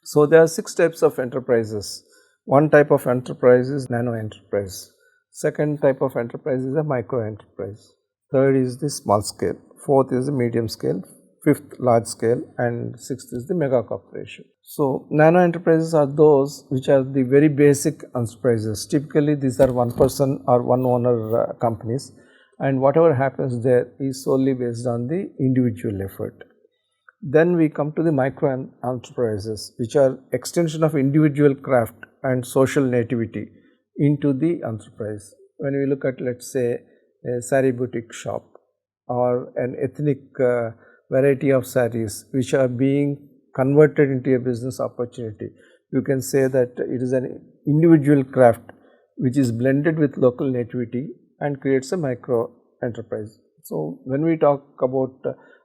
So there are 6 types of enterprises. One type of enterprise is nano enterprise. Second type of enterprise is a micro enterprise. Third is the small scale. Fourth is the medium scale. Fifth, large scale, and sixth is the mega corporation. So nano enterprises are those which are the very basic enterprises. Typically these are one person or one owner companies, and whatever happens there is solely based on the individual effort. Then we come to the micro enterprises, which are extension of individual craft and social nativity into the enterprise. When we look at, let's say, a sari boutique shop or an ethnic variety of saris which are being converted into a business opportunity, you can say that it is an individual craft which is blended with local nativity and creates a micro enterprise. So when we talk about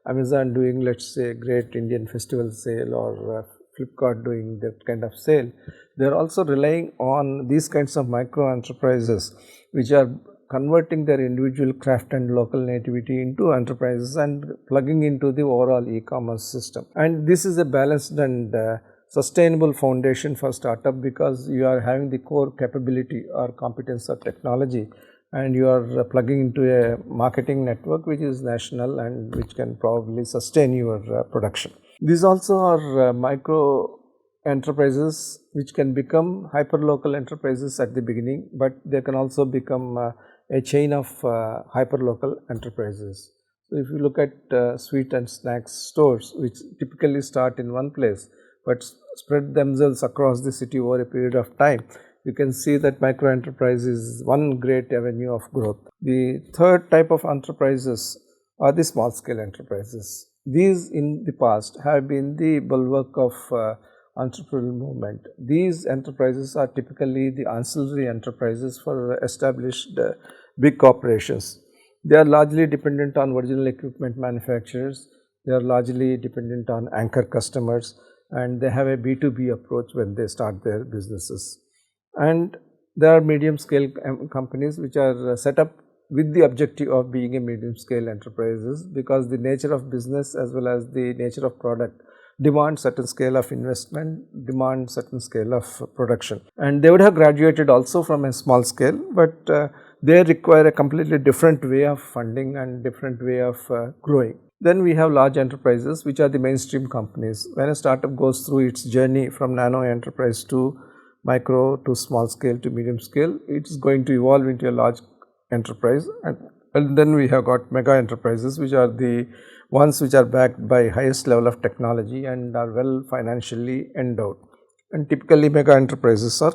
Amazon doing, let's say, Great Indian Festival sale, or Flipkart doing that kind of sale, they are also relying on these kinds of micro enterprises which are converting their individual craft and local nativity into enterprises and plugging into the overall e-commerce system. And this is a balanced and sustainable foundation for startup, because you are having the core capability or competence or technology, and you are plugging into a marketing network which is national and which can probably sustain your production. These also are micro enterprises which can become hyperlocal enterprises at the beginning, but they can also become a chain of hyperlocal enterprises. So if you look at sweet and snacks stores, which typically start in one place but spread themselves across the city over a period of time, you can see that micro enterprise is one great avenue of growth. The third type of enterprises are the small scale enterprises. These in the past have been the bulwark of entrepreneurial movement. These enterprises are typically the ancillary enterprises for established big corporations. They are largely dependent on original equipment manufacturers, they are largely dependent on anchor customers, and they have a B2B approach when they start their businesses. And there are medium scale companies which are set up with the objective of being a medium scale enterprises, because the nature of business as well as the nature of product demand certain scale of investment, demand certain scale of production, and they would have graduated also from a small scale, but they require a completely different way of funding and different way of growing. Then we have large enterprises, which are the mainstream companies. When a startup goes through its journey from nano enterprise to micro to small scale to medium scale, it is going to evolve into a large enterprise. And then we have got mega enterprises, which are the ones which are backed by highest level of technology and are well financially endowed. And typically mega enterprises are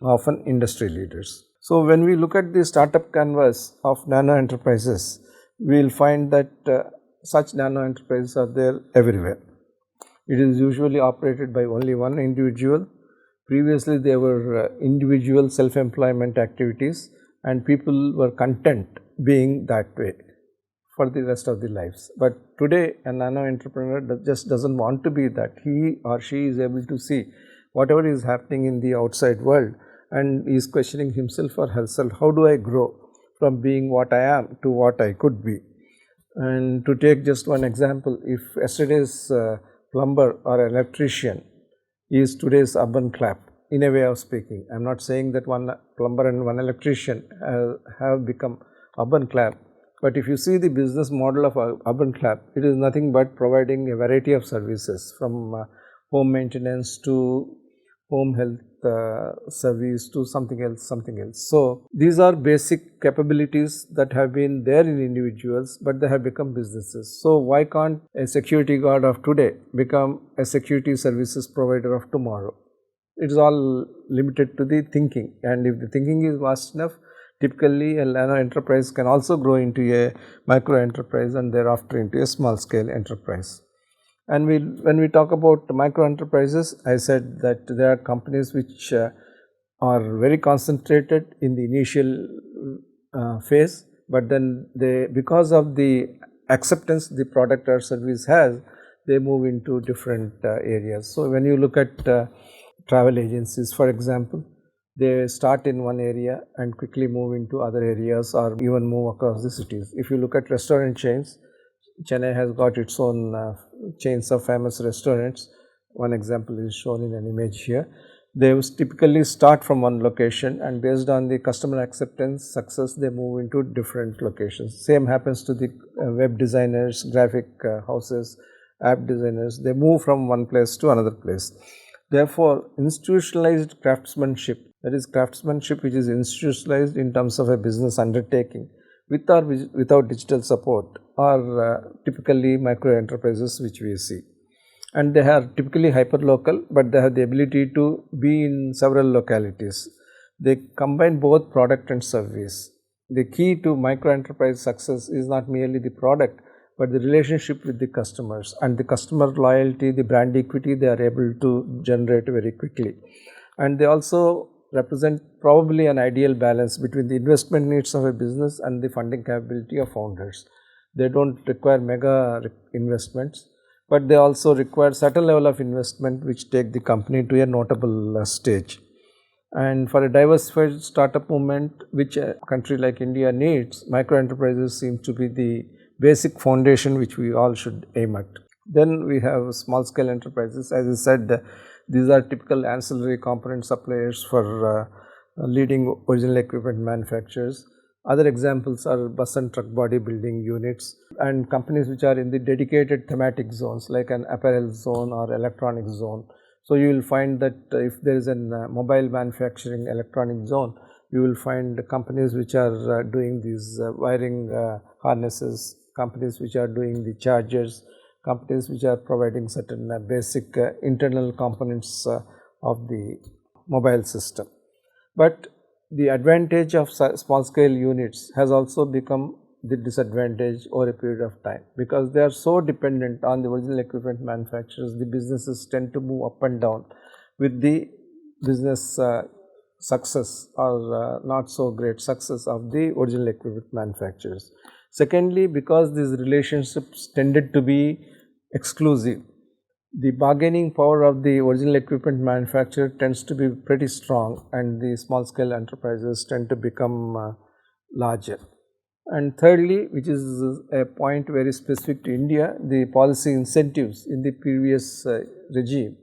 often industry leaders. So when we look at the startup canvas of nano enterprises, we will find that such nano enterprises are there everywhere. It is usually operated by only one individual. Previously there were individual self-employment activities, and people were content being that way for the rest of their lives. But today a nano entrepreneur just doesn't want to be that. He or she is able to see whatever is happening in the outside world and is questioning himself or herself, how do I grow from being what I am to what I could be. And to take just one example, if yesterday's plumber or electrician is today's urban clap, in a way of speaking. I am not saying that one plumber and one electrician have become urban clap, but if you see the business model of urban clap, it is nothing but providing a variety of services, from home maintenance to home health service to something else. So these are basic capabilities that have been there in individuals, but they have become businesses. So why can't a security guard of today become a security services provider of tomorrow? It is all limited to the thinking, and if the thinking is vast enough, typically a nano enterprise can also grow into a micro enterprise and thereafter into a small scale enterprise. And when we talk about micro enterprises, I said that there are companies which are very concentrated in the initial phase, but then they, because of the acceptance the product or service has, they move into different areas. So when you look at travel agencies, for example, they start in one area and quickly move into other areas or even move across the cities. If you look at restaurant chains, Chennai has got its own chains of famous restaurants, One example is shown in an image here. They typically start from one location, and based on the customer acceptance success, they move into different locations. Same happens to the web designers, graphic houses, app designers. They move from one place to another place. Therefore, institutionalized craftsmanship, that is craftsmanship which is institutionalized in terms of a business undertaking with or without digital support, are typically micro enterprises which we see. And they are typically hyper-local, but they have the ability to be in several localities. They combine both product and service. The key to micro-enterprise success is not merely the product, but the relationship with the customers, and the customer loyalty, the brand equity they are able to generate very quickly. And they also represent probably an ideal balance between the investment needs of a business and the funding capability of founders. They don't require mega investments, but they also require certain level of investment which take the company to a notable stage. And for a diversified startup movement which a country like India needs, micro enterprises seem to be the basic foundation which we all should aim at. Then we have small scale enterprises. As I said, these are typical ancillary component suppliers for leading original equipment manufacturers. Other examples are bus and truck body building units, and companies which are in the dedicated thematic zones like an apparel zone or electronic zone. So you will find that if there is a mobile manufacturing electronic zone, you will find companies which are doing these wiring harnesses, companies which are doing the chargers, companies which are providing certain basic internal components of the mobile system. But the advantage of small scale units has also become the disadvantage over a period of time, because they are so dependent on the original equipment manufacturers. The businesses tend to move up and down with the business success or not so great success of the original equipment manufacturers. Secondly, because these relationships tended to be exclusive, the bargaining power of the original equipment manufacturer tends to be pretty strong, and the small scale enterprises tend to become larger. And thirdly, which is a point very specific to India, the policy incentives in the previous regime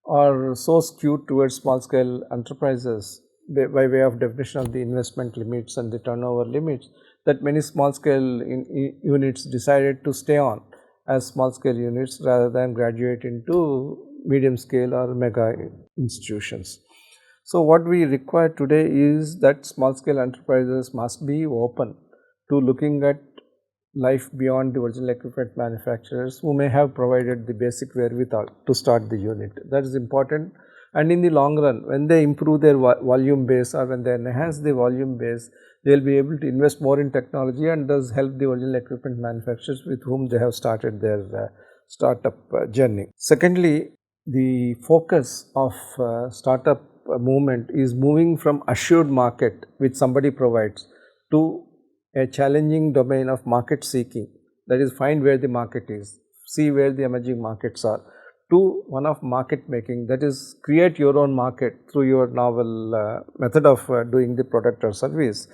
are so skewed towards small scale enterprises by way of definition of the investment limits and the turnover limits, that many small scale units decided to stay on as small scale units rather than graduate into medium scale or mega institutions. So what we require today is that small scale enterprises must be open to looking at life beyond the original equipment manufacturers who may have provided the basic wherewithal to start the unit. That is important. And in the long run, when they improve their volume base or when they enhance the volume base, they will be able to invest more in technology and thus help the original equipment manufacturers with whom they have started their startup journey. Secondly, the focus of startup movement is moving from assured market which somebody provides to a challenging domain of market seeking, that is, find where the market is, see where the emerging markets are, to one of market making, that is, create your own market through your novel method of doing the product or service.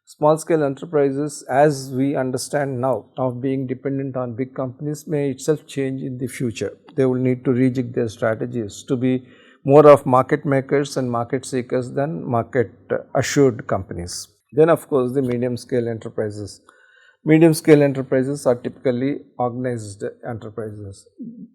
Small scale enterprises, as we understand now, of being dependent on big companies may itself change in the future. They will need to rejig their strategies to be more of market makers and market seekers than market assured companies. Then of course, the medium scale enterprises. Medium scale enterprises are typically organized enterprises.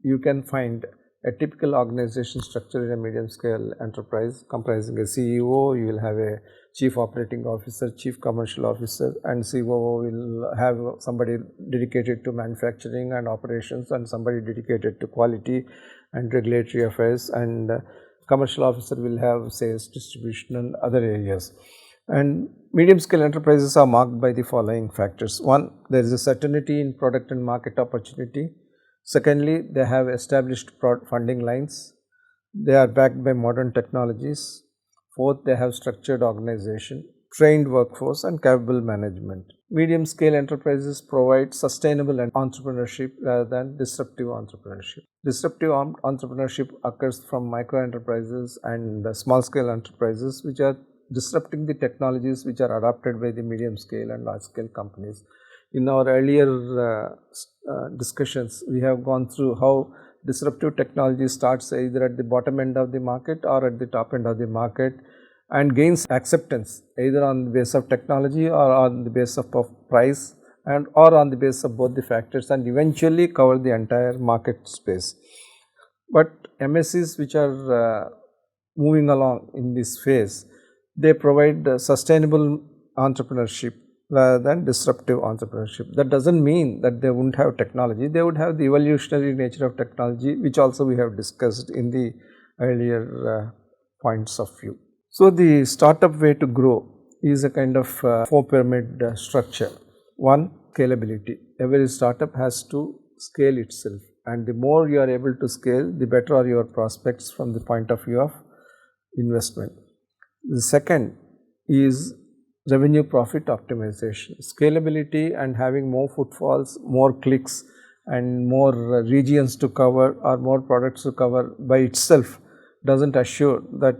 You can find a typical organization structure in a medium scale enterprise comprising a CEO, you will have a chief operating officer, chief commercial officer, and COO will have somebody dedicated to manufacturing and operations and somebody dedicated to quality and regulatory affairs, and commercial officer will have sales, distribution and other areas. And medium scale enterprises are marked by the following factors. One, there is a certainty in product and market opportunity. Secondly, they have established funding lines. They are backed by modern technologies. Fourth, they have structured organization, trained workforce and capable management. Medium scale enterprises provide sustainable entrepreneurship rather than disruptive entrepreneurship. Disruptive entrepreneurship occurs from micro enterprises and small scale enterprises which are disrupting the technologies which are adopted by the medium scale and large scale companies. In our earlier discussions, we have gone through how disruptive technology starts either at the bottom end of the market or at the top end of the market and gains acceptance either on the base of technology or on the base of price and or on the basis of both the factors, and eventually cover the entire market space. But MSCs which are moving along in this phase, they provide sustainable entrepreneurship rather than disruptive entrepreneurship. That does not mean that they would not have technology, they would have the evolutionary nature of technology, which also we have discussed in the earlier points of view. So, the startup way to grow is a kind of 4-pyramid structure. One, scalability. Every startup has to scale itself, and the more you are able to scale, the better are your prospects from the point of view of investment. The second is revenue profit optimization. Scalability and having more footfalls, more clicks and more regions to cover or more products to cover by itself does not assure that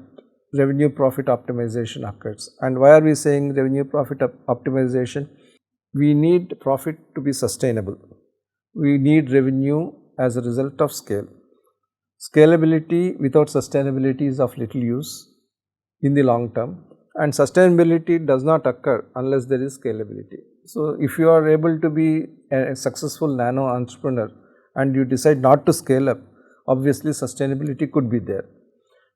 revenue profit optimization occurs. And why are we saying revenue profit optimization? We need profit to be sustainable. We need revenue as a result of scale. Scalability without sustainability is of little use in the long term, and sustainability does not occur unless there is scalability. So, if you are able to be a successful nano entrepreneur and you decide not to scale up, obviously sustainability could be there.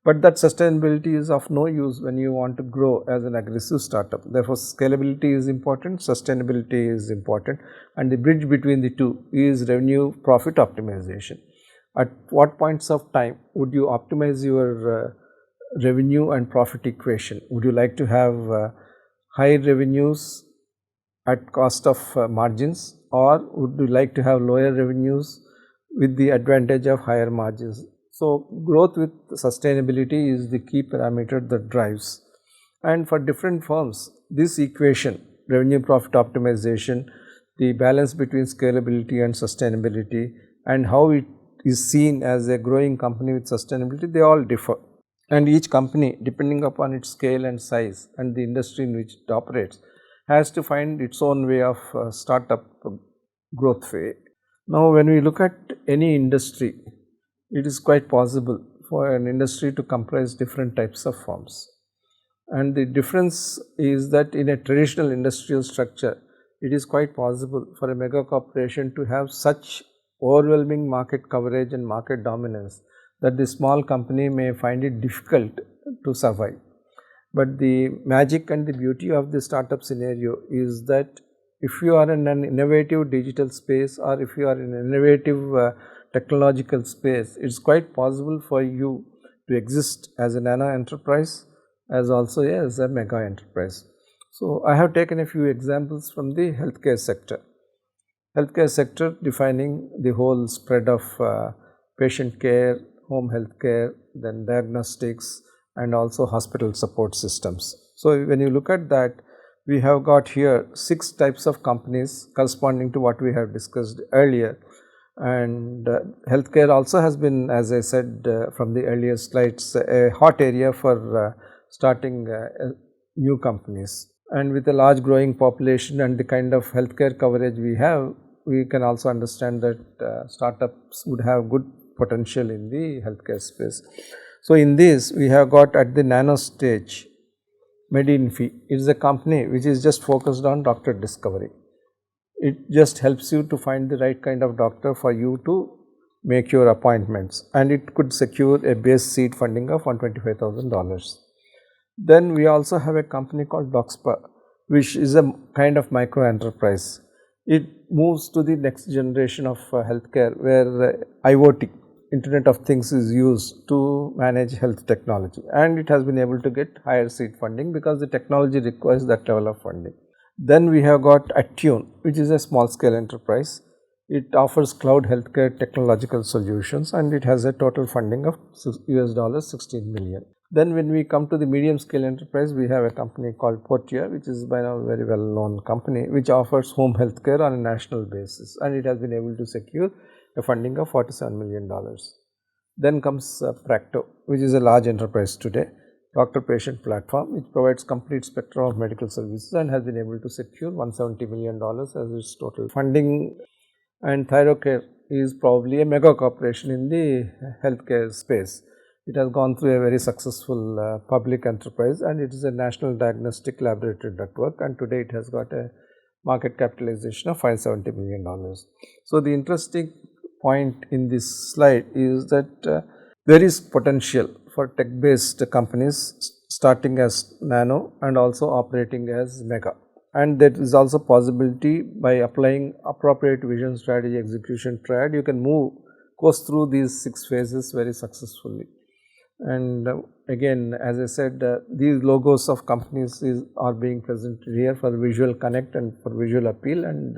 But that sustainability is of no use when you want to grow as an aggressive startup. Therefore, scalability is important, sustainability is important, and the bridge between the two is revenue profit optimization. At what points of time would you optimize your revenue and profit equation? Would you like to have high revenues at cost of margins, or would you like to have lower revenues with the advantage of higher margins? So, growth with sustainability is the key parameter that drives, and for different firms this equation, revenue profit optimization, the balance between scalability and sustainability, and how it is seen as a growing company with sustainability, they all differ. And each company, depending upon its scale and size and the industry in which it operates, has to find its own way of startup growth way. Now, when we look at any industry, it is quite possible for an industry to comprise different types of firms. And the difference is that in a traditional industrial structure, it is quite possible for a mega corporation to have such overwhelming market coverage and market dominance that the small company may find it difficult to survive. But the magic and the beauty of the startup scenario is that if you are in an innovative digital space, or if you are in an innovative technological space, it is quite possible for you to exist as a nano enterprise as also as a mega enterprise. So, I have taken a few examples from the healthcare sector. Healthcare sector defining the whole spread of patient care, home health care, then diagnostics, and also hospital support systems. So, when you look at that, we have got here 6 types of companies corresponding to what we have discussed earlier. And healthcare also has been, as I said from the earlier slides, a hot area for starting new companies. And with a large growing population and the kind of healthcare coverage we have, we can also understand that startups would have good potential in the healthcare space. So, in this we have got at the nano stage MedInfy. It is a company which is just focused on doctor discovery. It just helps you to find the right kind of doctor for you to make your appointments, and it could secure a base seed funding of $125,000. Then we also have a company called Doxpa, which is a kind of micro enterprise. It moves to the next generation of healthcare, where IoT, Internet of Things, is used to manage health technology, and it has been able to get higher seed funding because the technology requires that level of funding. Then we have got Attune, which is a small scale enterprise. It offers cloud healthcare technological solutions, and it has a total funding of $16 million. Then when we come to the medium scale enterprise, we have a company called Portia, which is by now a very well known company, which offers home healthcare on a national basis, and it has been able to secure a funding of $47 million. Then comes Practo, which is a large enterprise today, doctor-patient platform, which provides complete spectrum of medical services and has been able to secure $170 million as its total funding. And Thyrocare is probably a mega corporation in the healthcare space. It has gone through a very successful public enterprise, and it is a national diagnostic laboratory network, and today it has got a market capitalization of $570 million. So, the interesting point in this slide is that there is potential for tech based companies starting as nano and also operating as mega, and there is also possibility by applying appropriate vision, strategy, execution, triad, you can course through these 6 phases very successfully. And again, as I said, these logos of companies are being presented here for visual connect and for visual appeal, and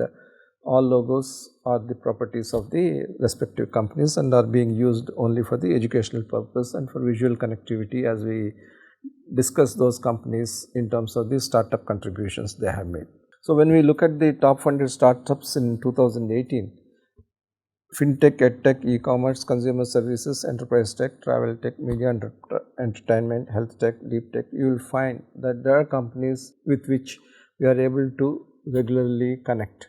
all logos are the properties of the respective companies and are being used only for the educational purpose and for visual connectivity as we discuss those companies in terms of the startup contributions they have made. So, when we look at the top funded startups in 2018, fintech, edtech, e-commerce, consumer services, enterprise tech, travel tech, media and entertainment, health tech, deep tech, you will find that there are companies with which we are able to regularly connect.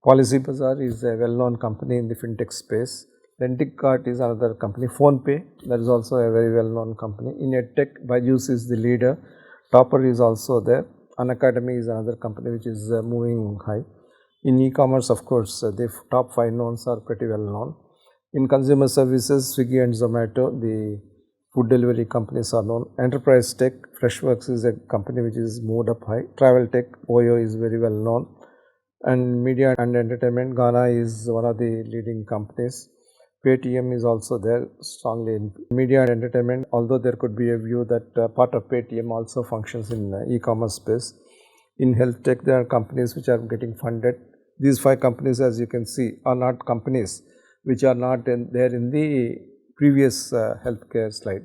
Policybazaar is a well-known company in the fintech space. Rent-A-Car is another company. PhonePe, that is also a very well-known company. In EdTech, Byju's is the leader. Topper is also there. Unacademy is another company which is moving high. In e-commerce, of course, the top 5 knowns are pretty well known. In consumer services, Swiggy and Zomato, the food delivery companies are known. Enterprise tech, Freshworks is a company which is moved up high. Travel tech, Oyo is very well known. And media and entertainment, Gaana is one of the leading companies. Paytm is also there strongly in media and entertainment, although there could be a view that part of Paytm also functions in e-commerce space. In health tech, there are companies which are getting funded. These 5 companies, as you can see, are not companies which are not there in the previous healthcare slide.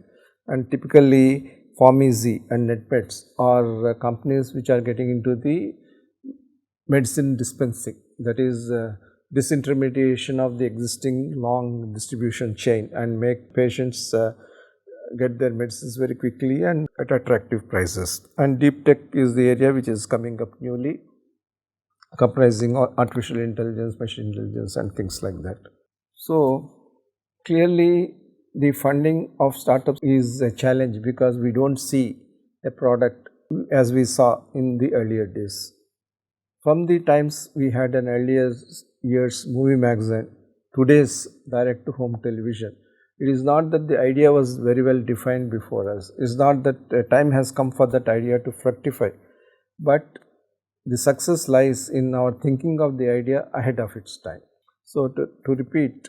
And typically, PharmEasy and NetMeds are companies which are getting into the medicine dispensing, that is disintermediation of the existing long distribution chain and make patients get their medicines very quickly and at attractive prices. And deep tech is the area which is coming up newly, comprising artificial intelligence, machine intelligence and things like that. So, clearly the funding of startups is a challenge because we do not see a product as we saw in the earlier days. From the times we had an earlier years movie magazine, today's direct to home television, it is not that the idea was very well defined before us. It is not that time has come for that idea to fructify, but the success lies in our thinking of the idea ahead of its time. So, to repeat,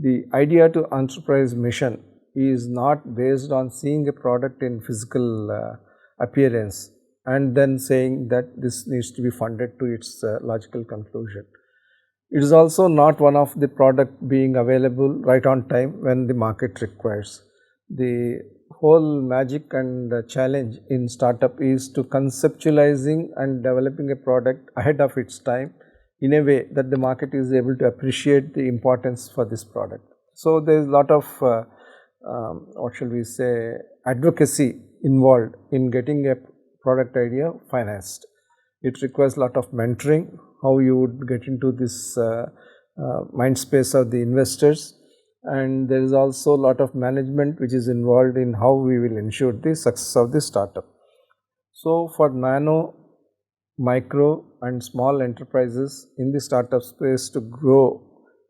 the idea to enterprise mission is not based on seeing a product in physical appearance and then saying that this needs to be funded to its logical conclusion. It is also not one of the product being available right on time when the market requires. The whole magic and challenge in startup is to conceptualizing and developing a product ahead of its time in a way that the market is able to appreciate the importance for this product. So, there is a lot of what shall we say, advocacy involved in getting a product idea financed. It requires a lot of mentoring, how you would get into this mind space of the investors, and there is also a lot of management which is involved in how we will ensure the success of the startup. So, for nano, micro and small enterprises in the startup space to grow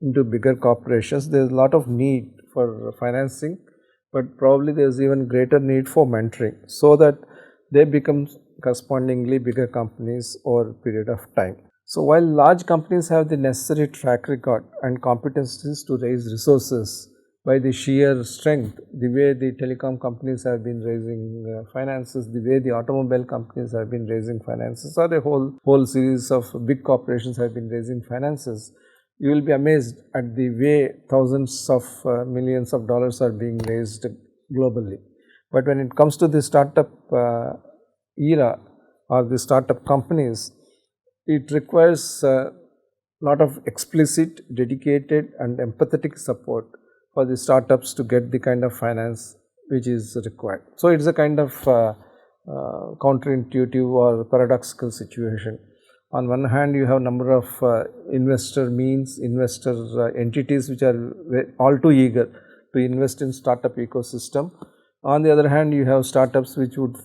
into bigger corporations, there is a lot of need for financing, but probably there is even greater need for mentoring so that they become correspondingly bigger companies over a period of time. So, while large companies have the necessary track record and competencies to raise resources by the sheer strength, the way the telecom companies have been raising finances, the way the automobile companies have been raising finances, or a whole series of big corporations have been raising finances, you will be amazed at the way thousands of millions of dollars are being raised globally. But when it comes to the startup era or the startup companies, it requires a lot of explicit, dedicated and empathetic support for the startups to get the kind of finance which is required. So, it is a kind of counterintuitive or paradoxical situation. On one hand, you have number of investor means, investor entities which are all too eager to invest in startup ecosystem. On the other hand, you have startups which would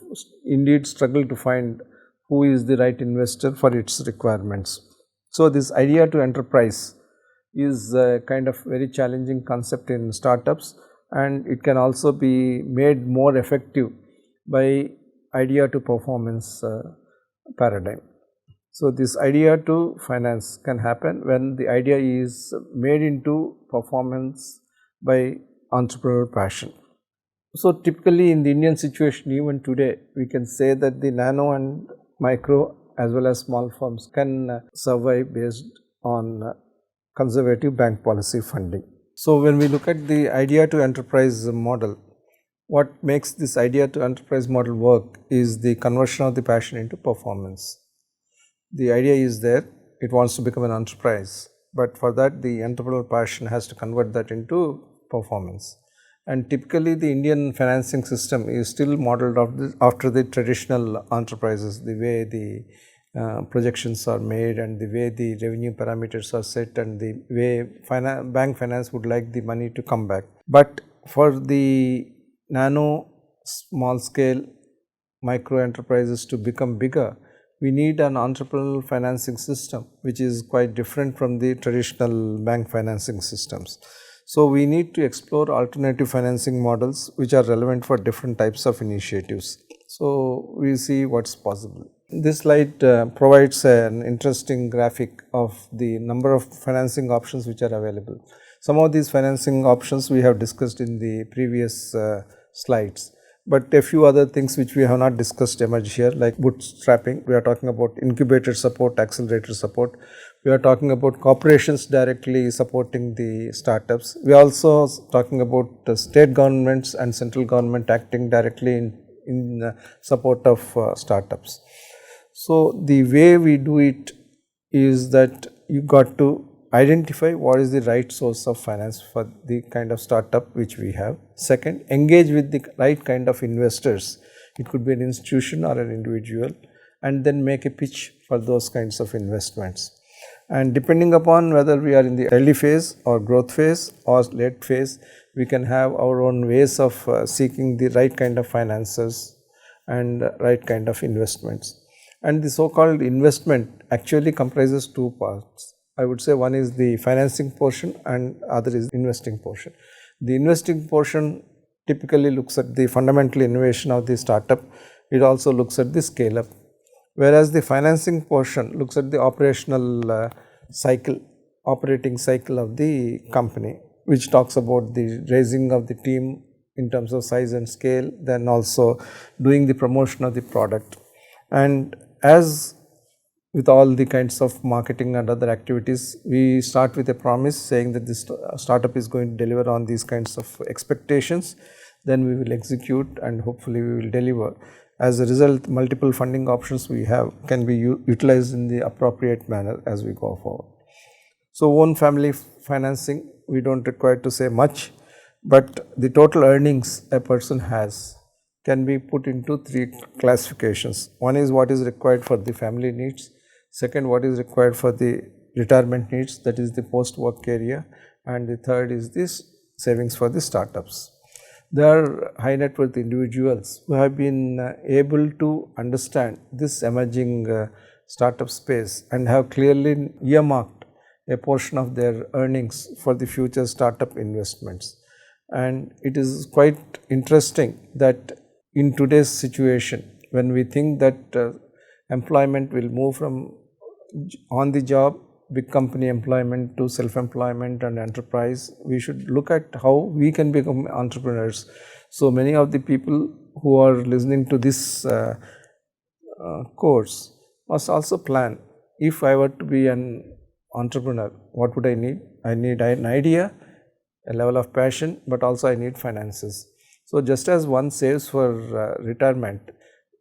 indeed struggle to find who is the right investor for its requirements. So, this idea to enterprise is a kind of very challenging concept in startups, and it can also be made more effective by idea to performance paradigm. So, this idea to finance can happen when the idea is made into performance by entrepreneurial passion. So, typically in the Indian situation even today, we can say that the nano and micro as well as small firms can survive based on conservative bank policy funding. So, when we look at the idea to enterprise model, what makes this idea to enterprise model work is the conversion of the passion into performance. The idea is there, it wants to become an enterprise, but for that the entrepreneurial passion has to convert that into performance. And typically the Indian financing system is still modeled after the traditional enterprises, the way the projections are made and the way the revenue parameters are set and the way bank finance would like the money to come back. But for the nano, small scale, micro enterprises to become bigger, we need an entrepreneurial financing system which is quite different from the traditional bank financing systems. So, we need to explore alternative financing models which are relevant for different types of initiatives. So, we see what is possible. This slide provides an interesting graphic of the number of financing options which are available. Some of these financing options we have discussed in the previous slides, but a few other things which we have not discussed emerge here, like bootstrapping. We are talking about incubator support, accelerator support. We are talking about corporations directly supporting the startups. We are also talking about state governments and central government acting directly in support of startups. So, the way we do it is that you got to identify what is the right source of finance for the kind of startup which we have. Second, engage with the right kind of investors. It could be an institution or an individual, and then make a pitch for those kinds of investments. And depending upon whether we are in the early phase or growth phase or late phase, we can have our own ways of seeking the right kind of finances and right kind of investments. And the so called investment actually comprises two parts. I would say one is the financing portion and other is investing portion. The investing portion typically looks at the fundamental innovation of the startup. It also looks at the scale up, whereas the financing portion looks at the operational operating cycle of the company, which talks about the raising of the team in terms of size and scale, then also doing the promotion of the product. And as with all the kinds of marketing and other activities, we start with a promise saying that this startup is going to deliver on these kinds of expectations, then we will execute and hopefully we will deliver. As a result, multiple funding options we have can be utilized in the appropriate manner as we go forward. So, own family financing, we do not require to say much, but the total earnings a person has can be put into three classifications. One is what is required for the family needs, second what is required for the retirement needs, that is the post work career, and the third is this savings for the startups. There are high net worth individuals who have been able to understand this emerging startup space and have clearly earmarked a portion of their earnings for the future startup investments. And it is quite interesting that in today's situation, when we think that employment will move from on the job, big company employment to self-employment and enterprise, we should look at how we can become entrepreneurs. So, many of the people who are listening to this course must also plan, if I were to be an entrepreneur, what would I need? I need an idea, a level of passion, but also I need finances. So, just as one saves for retirement,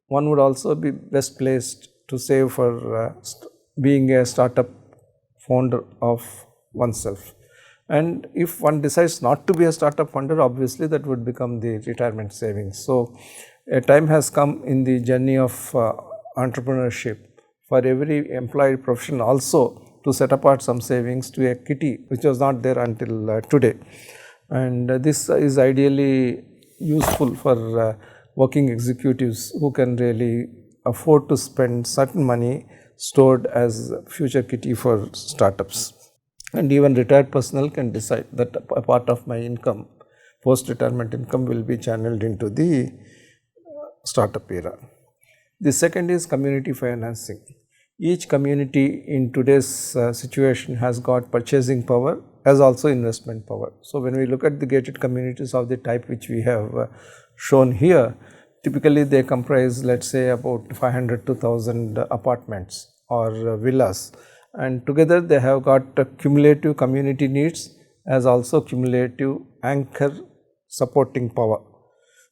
one would also be best placed to save for being a startup founder of oneself. And if one decides not to be a startup founder, obviously that would become the retirement savings. So, a time has come in the journey of entrepreneurship for every employed profession also to set apart some savings to a kitty, which was not there until today. And this is ideally useful for working executives who can really afford to spend certain money stored as future kitty for startups. And even retired personnel can decide that a part of my income, post-retirement income, will be channeled into the startup era. The second is community financing. Each community in today's situation has got purchasing power as also investment power. So, when we look at the gated communities of the type which we have shown here, typically they comprise, let us say, about 500 to 1000 apartments or villas, and together they have got cumulative community needs as also cumulative anchor supporting power.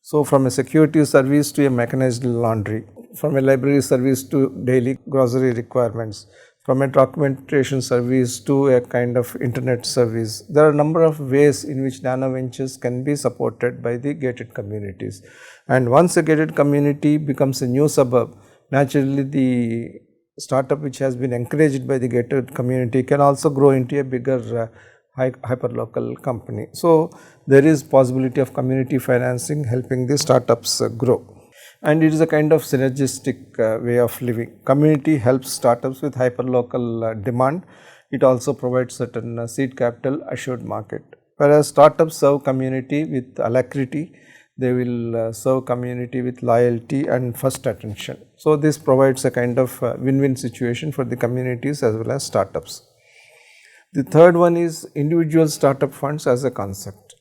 So, from a security service to a mechanized laundry, from a library service to daily grocery requirements, from a documentation service to a kind of internet service, there are a number of ways in which nano ventures can be supported by the gated communities. And once a gated community becomes a new suburb, naturally the startup which has been encouraged by the gated community can also grow into a bigger hyperlocal company. So, there is possibility of community financing helping the startups grow. And it is a kind of synergistic way of living. Community helps startups with hyperlocal demand. It also provides certain seed capital, assured market. Whereas startups serve community with alacrity, they will serve community with loyalty and first attention. So, this provides a kind of win-win situation for the communities as well as startups. The third one is individual startup funds as a concept.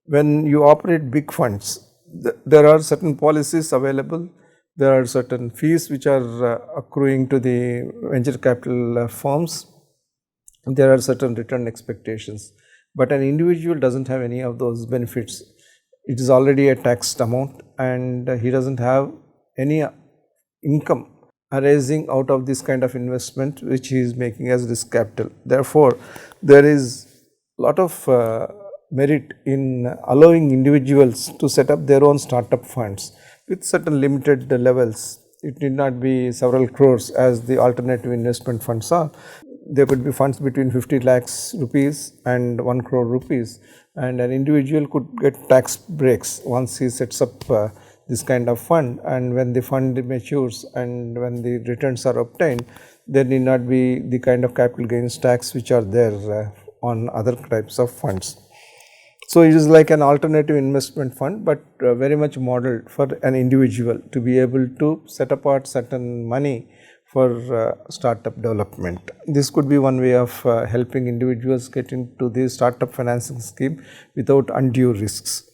When you operate big funds, there are certain policies available, there are certain fees which are accruing to the venture capital firms, there are certain return expectations, but an individual does not have any of those benefits. It is already a taxed amount and he does not have any income arising out of this kind of investment which he is making as risk capital. Therefore, there is a lot of merit in allowing individuals to set up their own startup funds with certain limited levels. It need not be several crores as the alternative investment funds are. There could be funds between 50 lakhs rupees and 1 crore rupees, and an individual could get tax breaks once he sets up this kind of fund, and when the fund matures and when the returns are obtained, there need not be the kind of capital gains tax which are there on other types of funds. So, it is like an alternative investment fund, but very much modeled for an individual to be able to set apart certain money for startup development. This could be one way of helping individuals get into the startup financing scheme without undue risks.